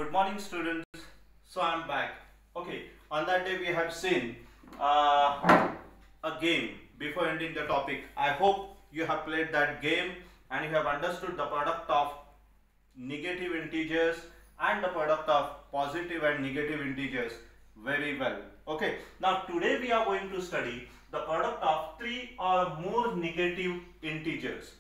Good morning, students. So I'm back. Okay, on that day we have seen a game before ending the topic. I hope you have played that game and you have understood the product of negative integers and the product of positive and negative integers very well. Okay, now today we are going to study the product of three or more negative integers.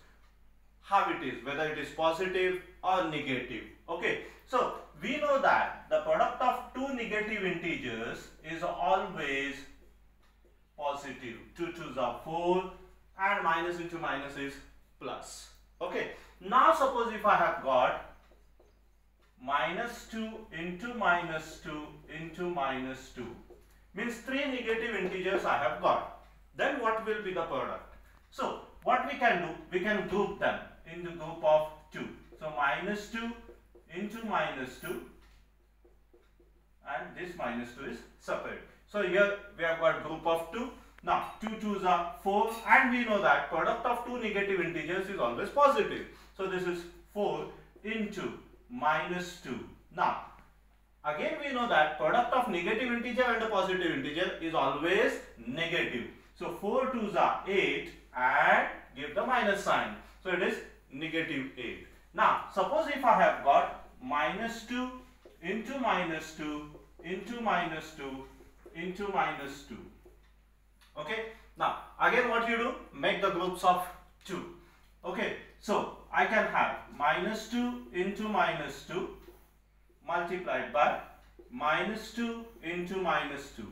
How it is, whether it is positive or negative. Okay, so we know that the product of two negative integers is always positive. 2 2s are 4 and minus into minus is plus. Okay, now suppose if I have got minus 2 into minus 2 into minus 2, means three negative integers I have got, then what will be the product? So what we can do, we can group them in the group of 2. So minus 2 into minus 2 and this minus 2 is separate. So here we have got group of 2. Now 2 2s are 4 and we know that product of two negative integers is always positive. So this is 4 into minus 2. Now again we know that product of negative integer and a positive integer is always negative. So 4 2s are 8 and give the minus sign. So it is negative 8. Now suppose if I have got minus 2 into minus 2 into minus 2 into minus 2. Okay, now again what you do, make the groups of 2. Okay, so I can have minus 2 into minus 2 multiplied by minus 2 into minus 2.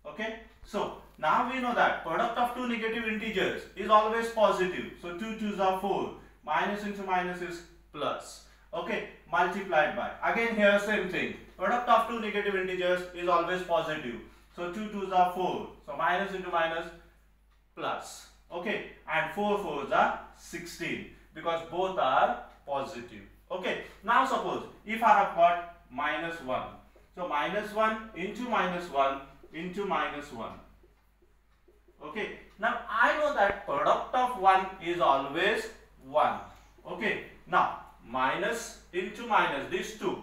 Okay, so now we know that product of two negative integers is always positive. So 2 2s are 4, minus into minus is plus. Okay, multiplied by, again here same thing, product of two negative integers is always positive. So 2 2s are 4, so minus into minus plus. Okay, and 4 4s are 16 because both are positive. Okay, now suppose if I have got minus 1, so minus 1 into minus 1 into minus 1. Okay, now I know that product of 1 is always 1. Okay, now minus into minus, these two.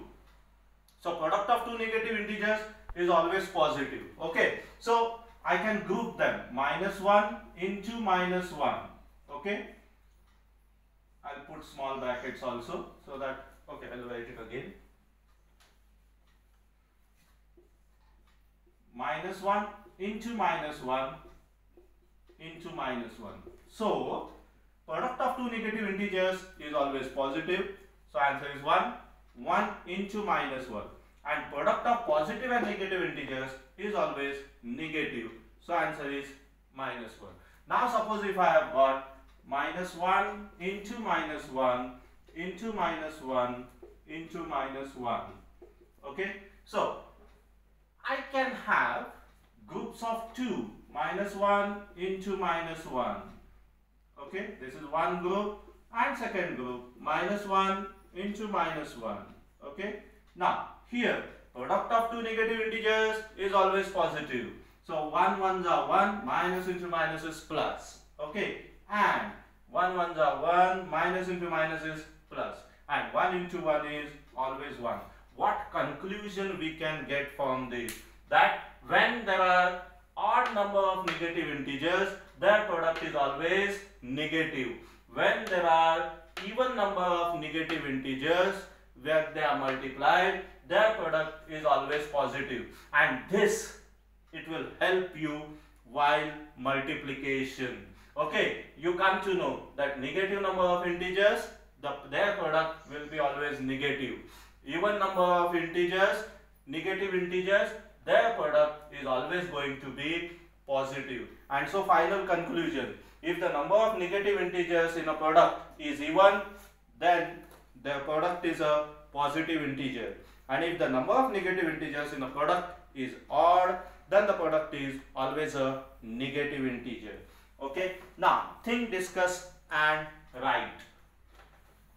So product of two negative integers is always positive. Okay, so I can group them minus 1 into minus 1. Okay, I'll put small brackets also so that, okay, I'll write it again. Minus 1 into minus 1 into minus 1. So product of two negative integers is always positive. So answer is 1. 1 into minus 1. And product of positive and negative integers is always negative. So answer is minus 1. Now suppose if I have got minus 1 into minus 1 into minus 1 into minus 1. Okay, so I can have groups of 2, minus 1 into minus 1. Okay, this is one group, and second group minus 1 into minus 1. Okay, now here product of two negative integers is always positive. So 1 1s are 1, minus into minus is plus. Okay, and 1 1s are 1, minus into minus is plus, and 1 into 1 is always 1. What conclusion we can get from this? That when there are odd number of negative integers, their product is always negative. When there are even number of negative integers, where they are multiplied, their product is always positive. And this, it will help you while multiplication. Okay, you come to know that negative number of integers, their product will be always negative. Even number of integers, negative integers, their product is always going to be positive. And so final conclusion, if the number of negative integers in a product is even, then the product is a positive integer. And if the number of negative integers in a product is odd, then the product is always a negative integer. Okay, now think, discuss and write.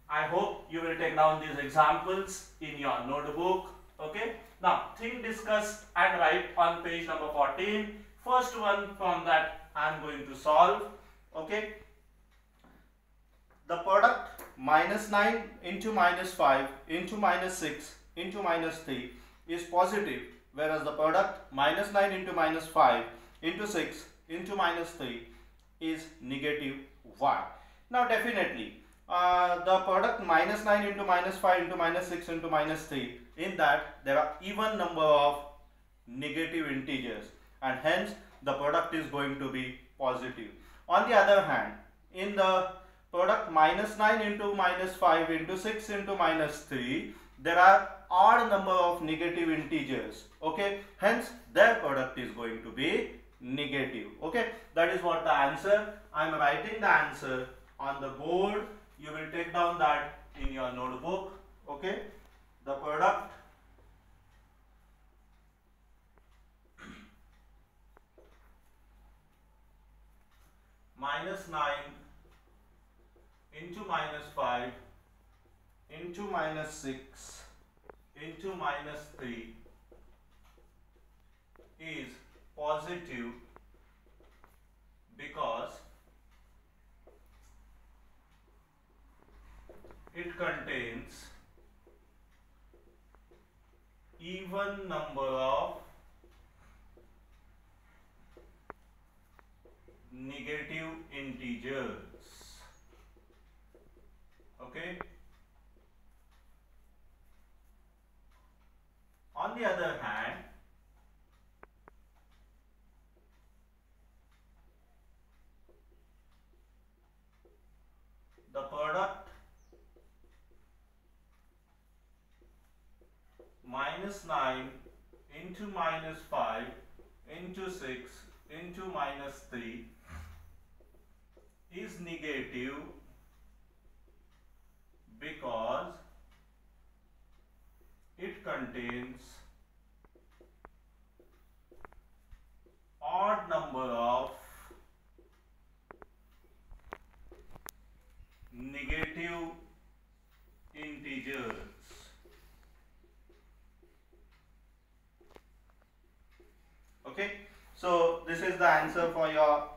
I hope you will take down these examples in your notebook. Okay, now think, discuss and write on page number 14. First one from that I am going to solve. Okay, the product minus 9 into minus 5 into minus 6 into minus 3 is positive, whereas the product minus 9 into minus 5 into 6 into minus 3 is negative y. Now definitely the product minus 9 into minus 5 into minus 6 into minus 3, in that there are even number of negative integers, and hence the product is going to be positive. On the other hand, in the product minus 9 into minus 5 into 6 into minus 3, there are odd number of negative integers. Okay, hence their product is going to be negative. Okay, that is what the answer. I am writing the answer on the board. You will take down that in your notebook. Okay, the product minus 9 into minus 5 into minus 6 into minus 3 is positive because it contains even number of negative integers. Okay. On the other hand, the product minus 9 into minus 5 into 6 into minus 3 is negative because it contains odd number of negative integers. Okay, so this is the answer for your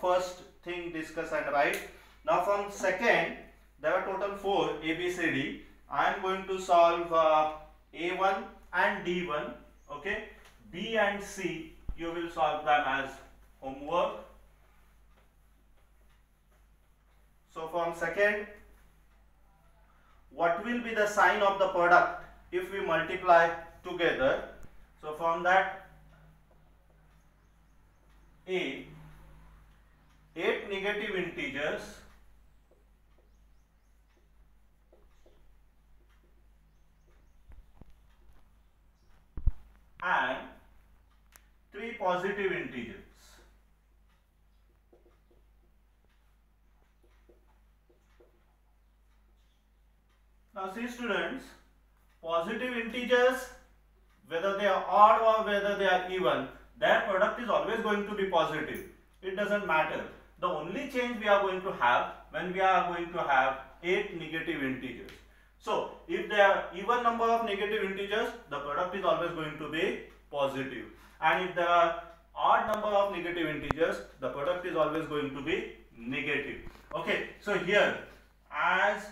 first thing, discuss and write. Now from second, there are total 4 A, B, C, D. I am going to solve A1 and D1. Okay, B and C you will solve them as homework. So from second, what will be the sign of the product if we multiply together? So from that, A, 8 negative integers and 3 positive integers. Now see students, positive integers, whether they are odd or whether they are even, their product is always going to be positive. It doesn't matter. The only change we are going to have when we are going to have 8 negative integers. So if there are even number of negative integers, the product is always going to be positive. And if there are odd number of negative integers, the product is always going to be negative. Okay, so here as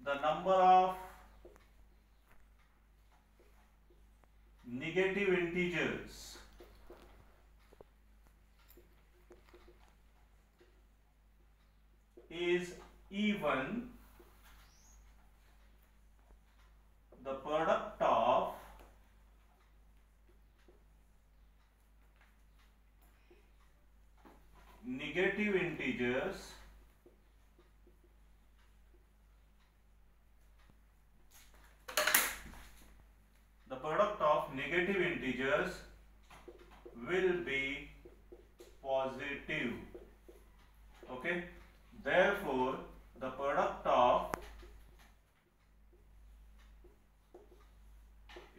the number of negative integers is even, the product of negative integers will be positive. Okay, therefore the product of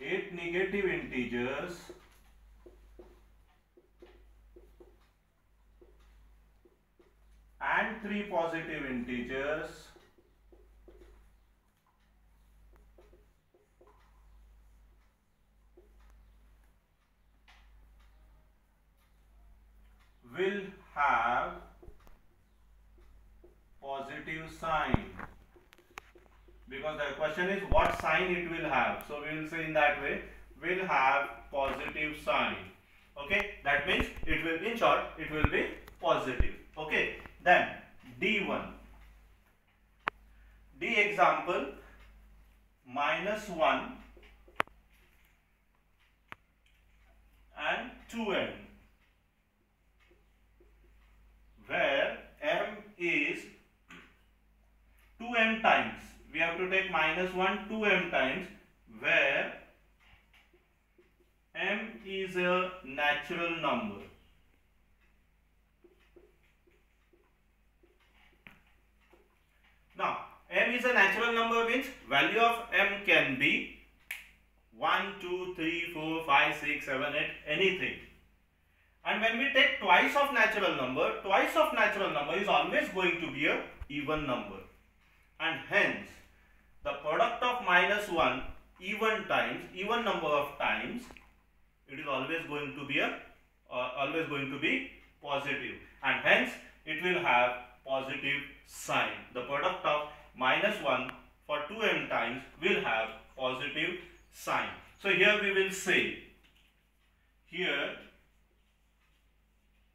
8 negative integers and 3 positive integers will have positive sign. because the question is what sign it will have. So we will say in that way, will have positive sign. Okay, that means it will, in short, it will be positive. Okay, then D1. D example, -1 and 2m, where m is 2m times. We have to take -1 2m times, where m is a natural number. Now, m is a natural number means value of m can be 1, 2, 3, 4, 5, 6, 7, 8, anything. And when we take twice of natural number is always going to be a even number. And hence, the product of -1 even number of times, it is always going to be positive, and hence it will have positive sign. The product of -1 for 2m times will have positive sign. So here we will say, here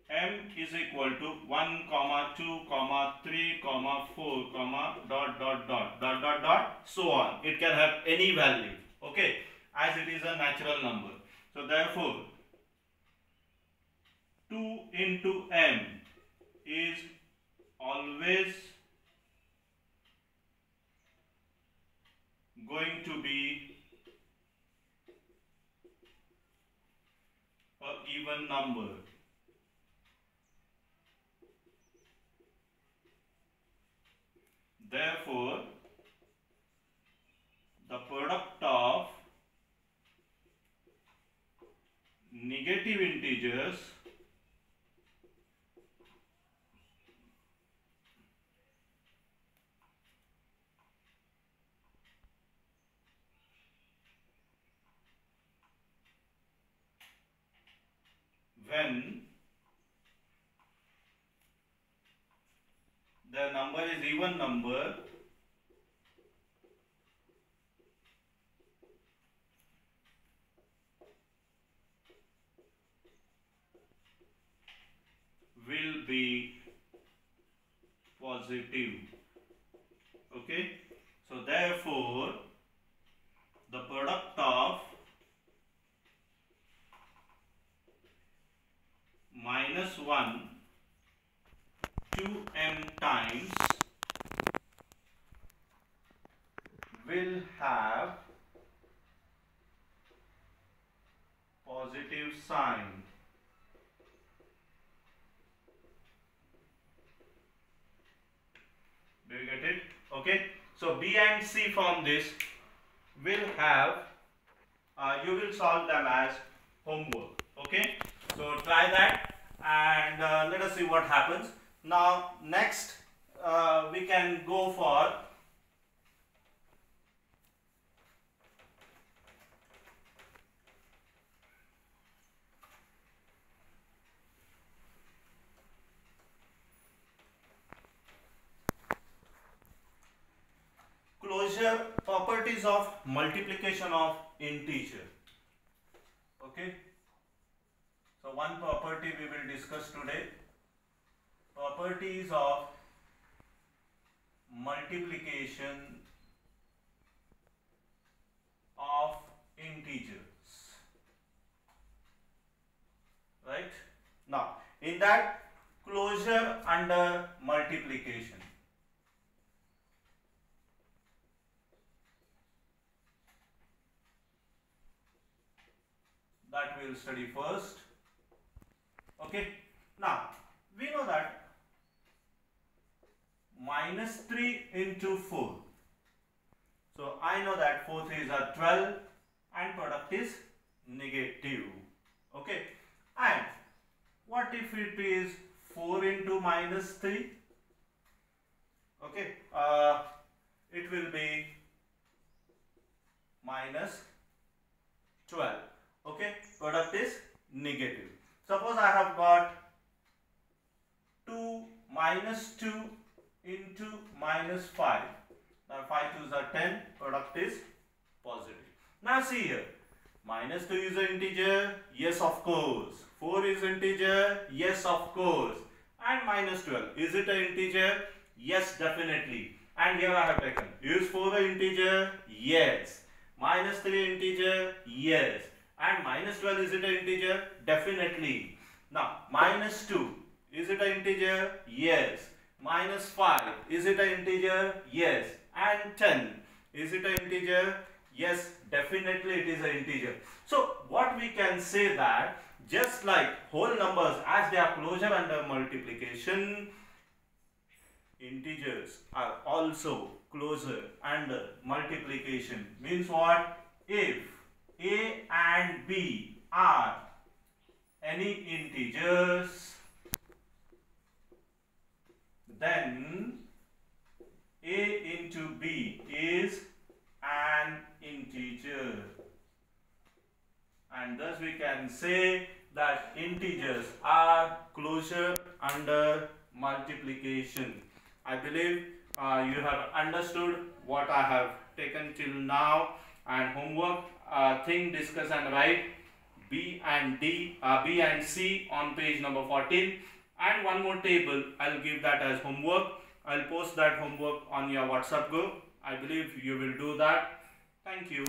m is equal to 1, 2, 3, 4, dot, so on. It can have any value, okay, as it is a natural number. So therefore 2 into m is always going to be an even number. Therefore, the product of negative integers when the number is even number will be positive. Okay, so therefore the product of -1 2m times will have positive sign. Do you get it? Okay, so B and C from this will have, you will solve them as homework. Okay, so try that and let us see what happens. Now next we can go for closure, properties of multiplication of integer. Okay, so one property we will discuss today, properties of multiplication of integers. Right, now in that, closure under multiplication. That we will study first. Okay, now we know that -3 into 4. So I know that 4 3s are 12 and product is negative. Okay, and what if it is 4 into -3? Okay, it will be -12. Okay, product is negative. Suppose I have got 2 into -5. Now 5 2s are 10, product is positive. Now see here, minus 2 is an integer, yes of course. 4 is integer, yes of course. And minus 12, is it an integer? Yes, definitely. And here I have taken, is 4 an integer? Yes. Minus 3 integer? Yes. And minus 12, is it an integer? Definitely. Now minus 2, is it an integer? Yes. Minus 5, is it an integer? Yes. And 10, is it an integer? Yes, definitely it is an integer. So what we can say that just like whole numbers as they are closure under multiplication, integers are also closure under multiplication. Means what? If A and B are any integers, then A into B is an integer, and thus we can say that integers are closure under multiplication. I believe you have understood what I have taken till now. And homework, think, discuss and write B and C on page number 14, and one more table I'll give that as homework. I'll post that homework on your WhatsApp group. I believe you will do that. Thank you.